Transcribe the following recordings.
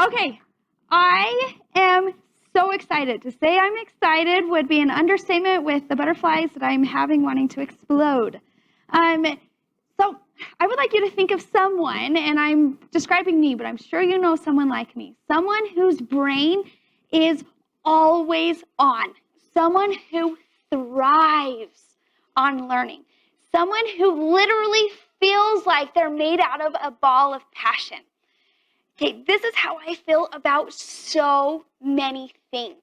Okay, I am so excited. To say I'm excited would be an understatement with the butterflies that I'm having wanting to explode. So I would like you to think of someone, and I'm describing me, but I'm sure you know someone like me. Someone whose brain is always on. Someone who thrives on learning. Someone who literally feels like they're made out of a ball of passion. Okay, this is how I feel about so many things.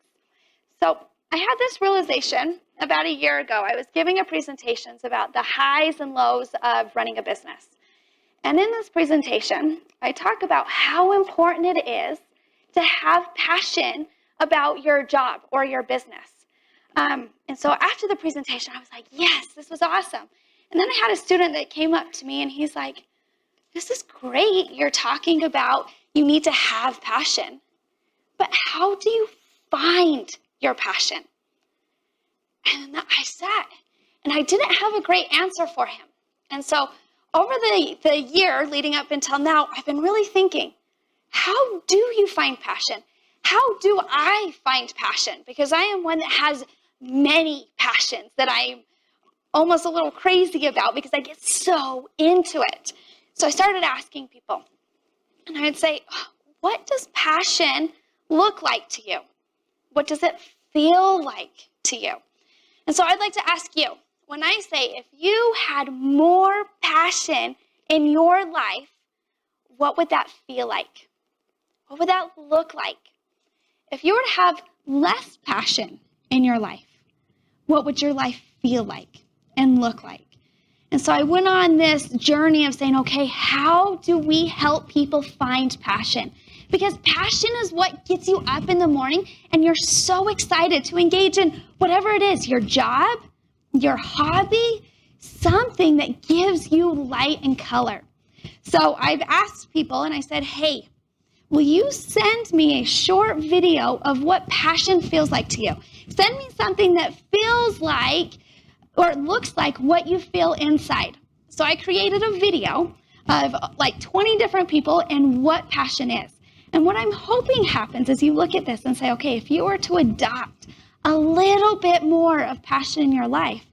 So I had this realization about a year ago. I was giving a presentation about the highs and lows of running a business. And in this presentation, I talk about how important it is to have passion about your job or your business. And so after the presentation, I was like, yes, this was awesome. And then I had a student that came up to me and he's like, this is great. You're talking about you need to have passion. But how do you find your passion? And I sat and I didn't have a great answer for him. And so over the year leading up until now, I've been really thinking, how do you find passion? How do I find passion? Because I am one that has many passions that I'm almost a little crazy about because I get so into it. So I started asking people, and I would say, what does passion look like to you? What does it feel like to you? And so I'd like to ask you, when I say if you had more passion in your life, what would that feel like? What would that look like? If you were to have less passion in your life, what would your life feel like and look like? And so I went on this journey of saying, okay, how do we help people find passion? Because passion is what gets you up in the morning and you're so excited to engage in whatever it is, your job, your hobby, something that gives you light and color. So I've asked people and I said, hey, will you send me a short video of what passion feels like to you? Send me something that feels like or it looks like what you feel inside. So I created a video of like 20 different people and what passion is. And what I'm hoping happens is you look at this and say, okay, if you were to adopt a little bit more of passion in your life,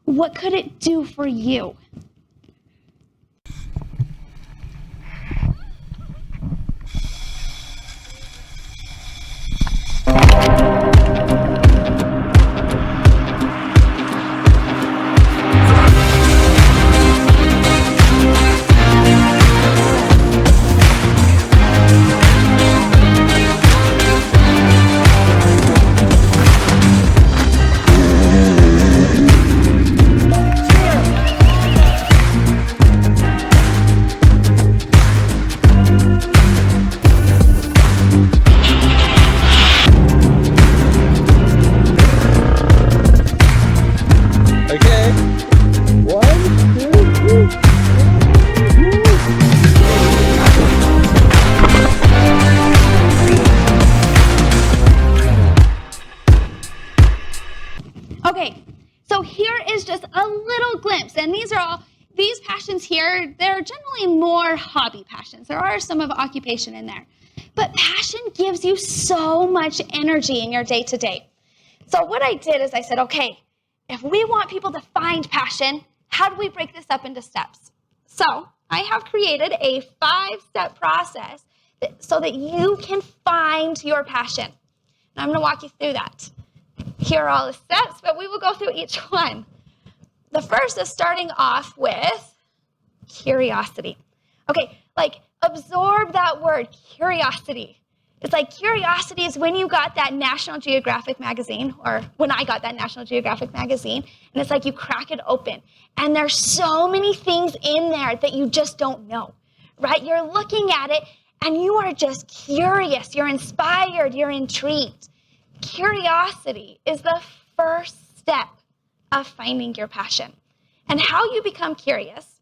what could it do for you? Okay, so here is just a little glimpse, and these passions here, they're generally more hobby passions. There are some of occupation in there, but passion gives you so much energy in your day-to-day. So what I did is I said, okay, if we want people to find passion, how do we break this up into steps? So I have created a 5-step process so that you can find your passion. And I'm going to walk you through that. Here are all the steps, but we will go through each one. The first is starting off with curiosity. Okay, like absorb that word, curiosity. It's like curiosity is when you got that National Geographic magazine, or when I got that National Geographic magazine, and it's like you crack it open, and there's so many things in there that you just don't know, right? You're looking at it, and you are just curious. You're inspired. You're intrigued. Curiosity is the first step of finding your passion. And how you become curious,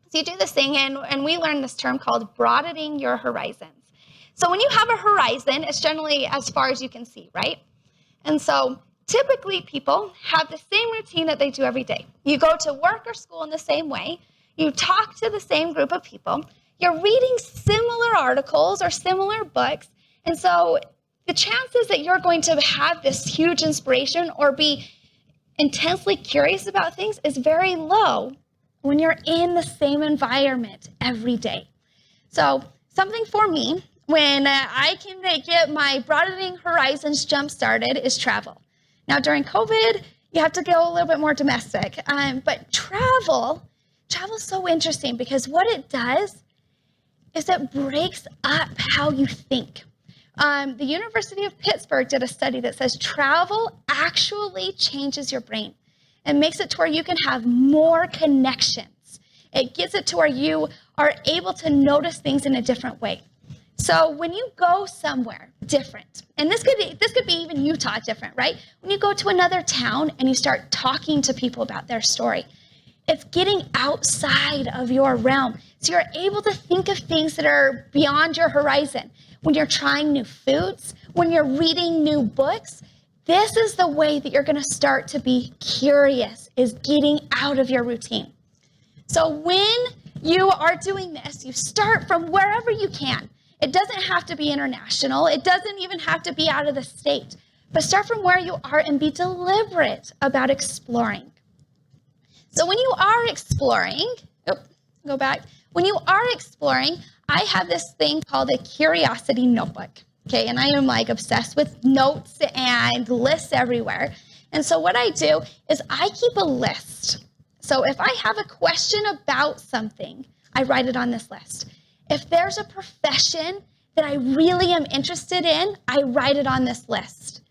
so you do this thing, and we learned this term called broadening your horizons. So when you have a horizon, it's generally as far as you can see, right? And so typically people have the same routine that they do every day. You go to work or school in the same way. You talk to the same group of people. you're reading similar articles or similar books. And so the chances that you're going to have this huge inspiration or be intensely curious about things is very low when you're in the same environment every day. So something for me, when I can get my broadening horizons jump started, is travel. Now during COVID, you have to go a little bit more domestic, but travel is so interesting because what it does is it breaks up how you think. The University of Pittsburgh did a study that says travel actually changes your brain and makes it to where you can have more connections. It gets it to where you are able to notice things in a different way. So when you go somewhere different, and this could be even Utah different, right? When you go to another town and you start talking to people about their story, it's getting outside of your realm. So you're able to think of things that are beyond your horizon. When you're trying new foods, when you're reading new books, this is the way that you're going to start to be curious, is getting out of your routine. So when you are doing this, you start from wherever you can. It doesn't have to be international. It doesn't even have to be out of the state. But start from where you are and be deliberate about exploring. So when you are exploring, when you are exploring, I have this thing called a curiosity notebook, okay? And I am like obsessed with notes and lists everywhere. And so what I do is I keep a list. So if I have a question about something, I write it on this list. If there's a profession that I really am interested in, I write it on this list.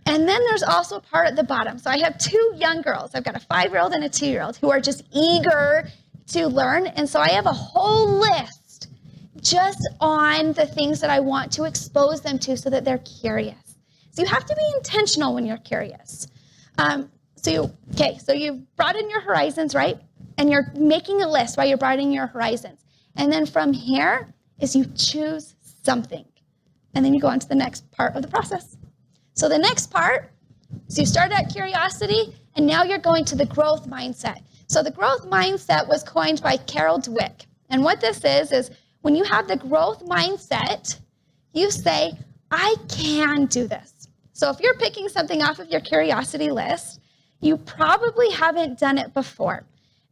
And then there's also a part at the bottom. So I have two young girls. I've got a 5-year-old and a 2-year-old who are just eager to learn. And so I have a whole list just on the things that I want to expose them to so that they're curious. So you have to be intentional when you're curious. So you've broadened your horizons, right? And you're making a list while you're broadening your horizons. And then from here is you choose something. And then you go on to the next part of the process. So the next part, so you started at curiosity, and now you're going to the growth mindset. So the growth mindset was coined by Carol Dweck. And what this is when you have the growth mindset, you say, I can do this. So if you're picking something off of your curiosity list, you probably haven't done it before.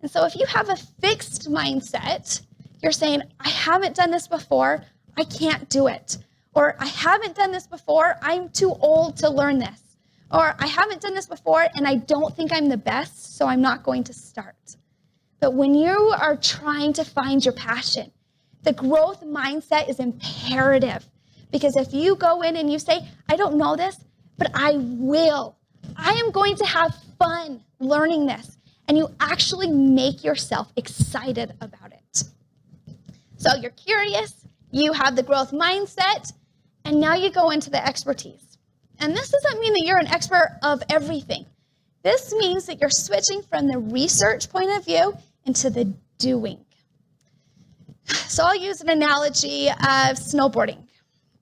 And so if you have a fixed mindset, you're saying, I haven't done this before, I can't do it. Or I haven't done this before, I'm too old to learn this. Or I haven't done this before and I don't think I'm the best, so I'm not going to start. But when you are trying to find your passion, the growth mindset is imperative. Because if you go in and you say, I don't know this, but I will. I am going to have fun learning this. And you actually make yourself excited about it. So you're curious, you have the growth mindset, and now you go into the expertise. And this doesn't mean that you're an expert of everything. This means that you're switching from the research point of view into the doing. So I'll use an analogy of snowboarding.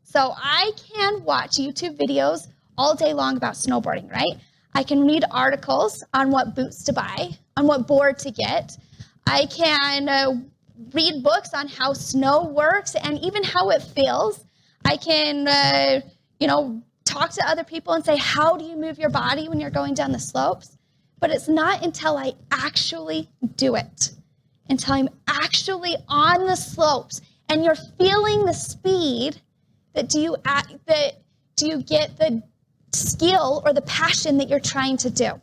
So I can watch YouTube videos all day long about snowboarding, right? I can read articles on what boots to buy, on what board to get. I can read books on how snow works and even how it feels. I can, talk to other people and say, how do you move your body when you're going down the slopes? But it's not until I actually do it, until I'm actually on the slopes and you're feeling the speed, that do you get the skill or the passion that you're trying to do.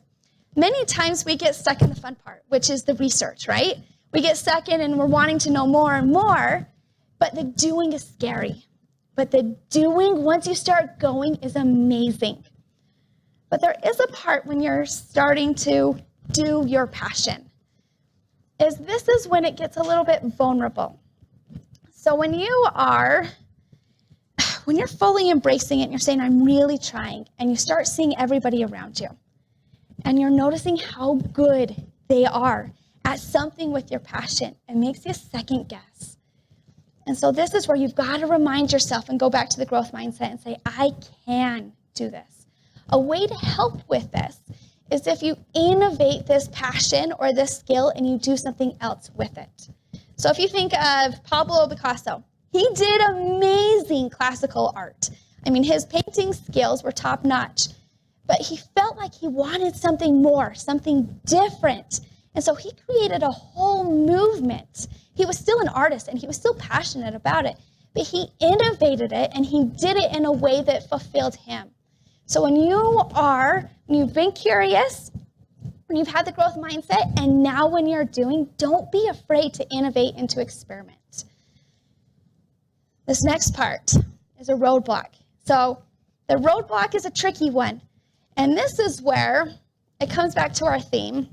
Many times we get stuck in the fun part, which is the research, right? We get stuck in and we're wanting to know more and more, but the doing is scary. But the doing, once you start going, is amazing. But there is a part when you're starting to do your passion. This is when it gets a little bit vulnerable. So when you're fully embracing it and you're saying, I'm really trying, and you start seeing everybody around you, and you're noticing how good they are at something with your passion, it makes you second guess. And so this is where you've got to remind yourself and go back to the growth mindset and say, I can do this. A way to help with this is if you innovate this passion or this skill and you do something else with it. So if you think of Pablo Picasso, he did amazing classical art. I mean, his painting skills were top-notch, but he felt like he wanted something more, something different. And so he created a whole movement. He was still an artist, and he was still passionate about it, but he innovated it, and he did it in a way that fulfilled him. So when you've been curious, when you've had the growth mindset, and now when you're doing, don't be afraid to innovate and to experiment. This next part is a roadblock. So the roadblock is a tricky one. And this is where it comes back to our theme,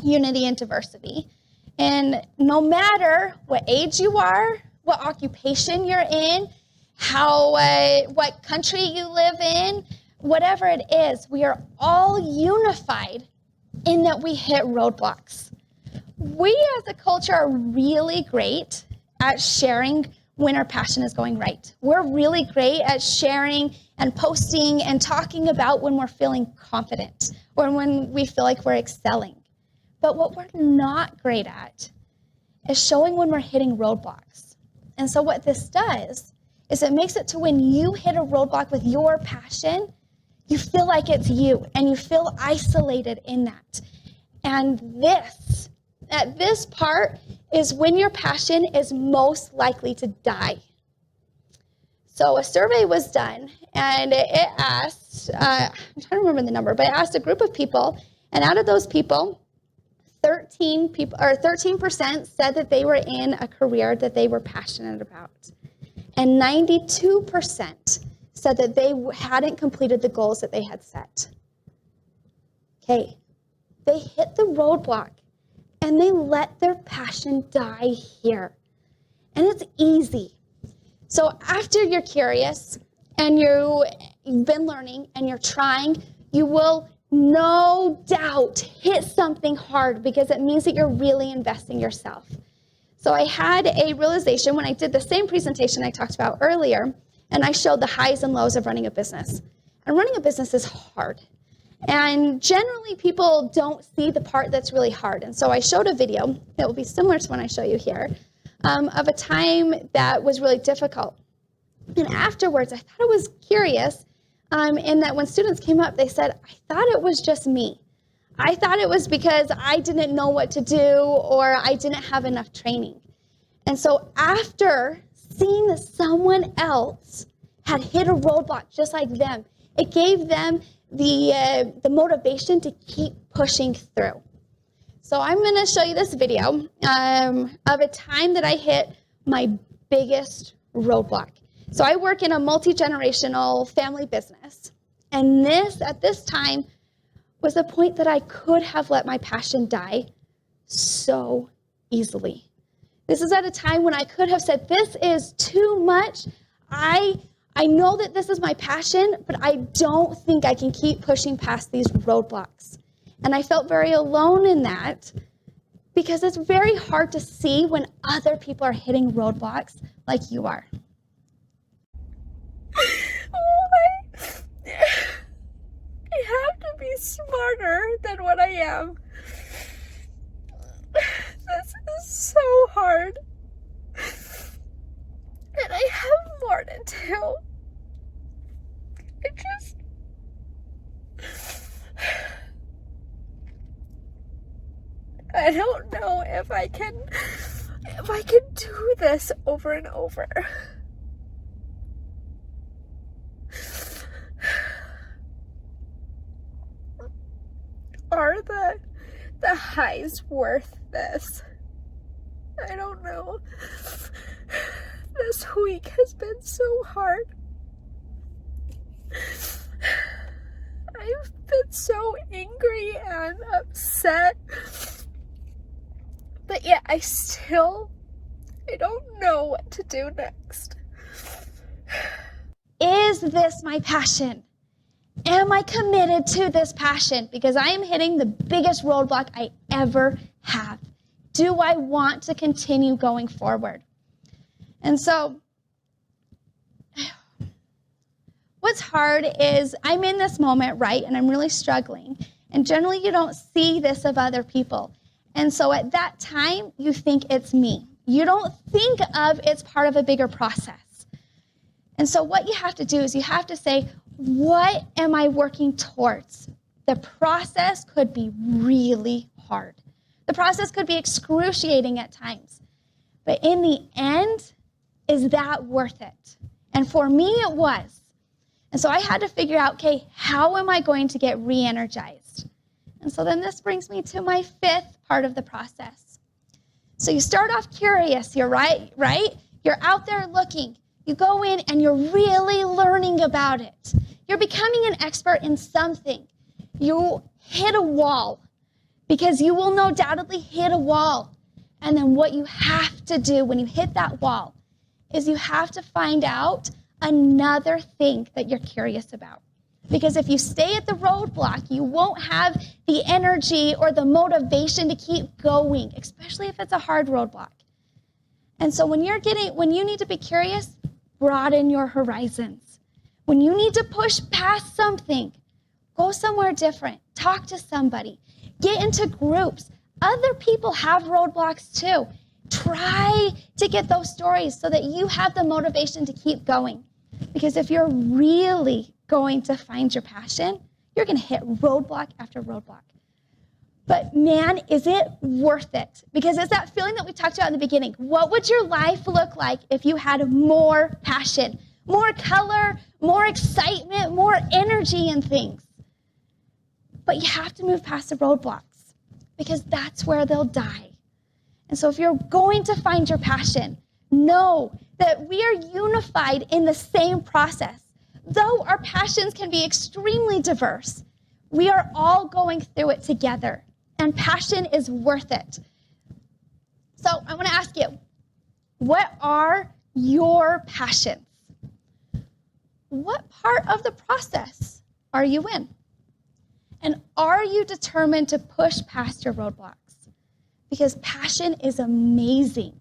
unity and diversity. And no matter what age you are, what occupation you're in, what country you live in, whatever it is, we are all unified in that we hit roadblocks. We as a culture are really great at sharing when our passion is going right. We're really great at sharing and posting and talking about when we're feeling confident or when we feel like we're excelling. But what we're not great at is showing when we're hitting roadblocks. And so what this does is it makes it to when you hit a roadblock with your passion, you feel like it's you and you feel isolated in that. And this part is when your passion is most likely to die. So a survey was done, and it asked, I'm trying to remember the number, but it asked a group of people, and out of those people, 13% said that they were in a career that they were passionate about. And 92% said that they hadn't completed the goals that they had set. Okay, they hit the roadblock. And they let their passion die here. And it's easy. So after you're curious and you've been learning and you're trying, you will no doubt hit something hard because it means that you're really investing yourself. So I had a realization when I did the same presentation I talked about earlier, and I showed the highs and lows of running a business. And running a business is hard. And generally, people don't see the part that's really hard. And so I showed a video that will be similar to one I show you here of a time that was really difficult. And afterwards, I thought it was curious in that when students came up, they said, I thought it was just me. I thought it was because I didn't know what to do or I didn't have enough training. And so after seeing that someone else had hit a roadblock just like them, it gave them the motivation to keep pushing through. So I'm going to show you this video of a time that I hit my biggest roadblock. So I work in a multi-generational family business, and at this time was a point that I could have let my passion die so easily. This is at a time when I could have said, this is too much. I know that this is my passion, but I don't think I can keep pushing past these roadblocks. And I felt very alone in that because it's very hard to see when other people are hitting roadblocks like you are. I have to be smarter than what I am. This is so hard. And I have more to do. I don't know if I can do this over and over. Are the highs worth this? I don't know. This week has been so hard. I've been so angry and upset. But yet I don't know what to do next. Is this my passion? Am I committed to this passion? Because I am hitting the biggest roadblock I ever have. Do I want to continue going forward? And so, what's hard is I'm in this moment, right, and I'm really struggling. And generally, you don't see this of other people. And so at that time, you think it's me. You don't think of it's part of a bigger process. And so what you have to do is you have to say, what am I working towards? The process could be really hard. The process could be excruciating at times. But in the end, is that worth it? And for me, it was. And so I had to figure out, okay, how am I going to get re-energized? And so then this brings me to my 5th part of the process. So you start off curious, you're right? You're out there looking. You go in and you're really learning about it. You're becoming an expert in something. You hit a wall because you will no doubtly hit a wall. And then what you have to do when you hit that wall is you have to find out another thing that you're curious about. Because if you stay at the roadblock, you won't have the energy or the motivation to keep going, especially if it's a hard roadblock. And so when you need to be curious, broaden your horizons. When you need to push past something, go somewhere different. Talk to somebody. Get into groups. Other people have roadblocks too. Try to get those stories so that you have the motivation to keep going. Because if you're really going to find your passion, you're going to hit roadblock after roadblock. But man, is it worth it? Because it's that feeling that we talked about in the beginning. What would your life look like if you had more passion, more color, more excitement, more energy in things? But you have to move past the roadblocks because that's where they'll die. And so if you're going to find your passion, know that we are unified in the same process. Though our passions can be extremely diverse, we are all going through it together, and passion is worth it. So I want to ask you, what are your passions? What part of the process are you in? And are you determined to push past your roadblocks? Because passion is amazing.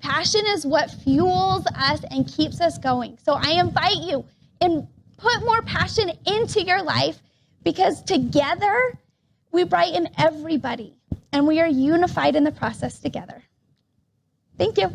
Passion is what fuels us and keeps us going. So I invite you and put more passion into your life because together we brighten everybody and we are unified in the process together. Thank you.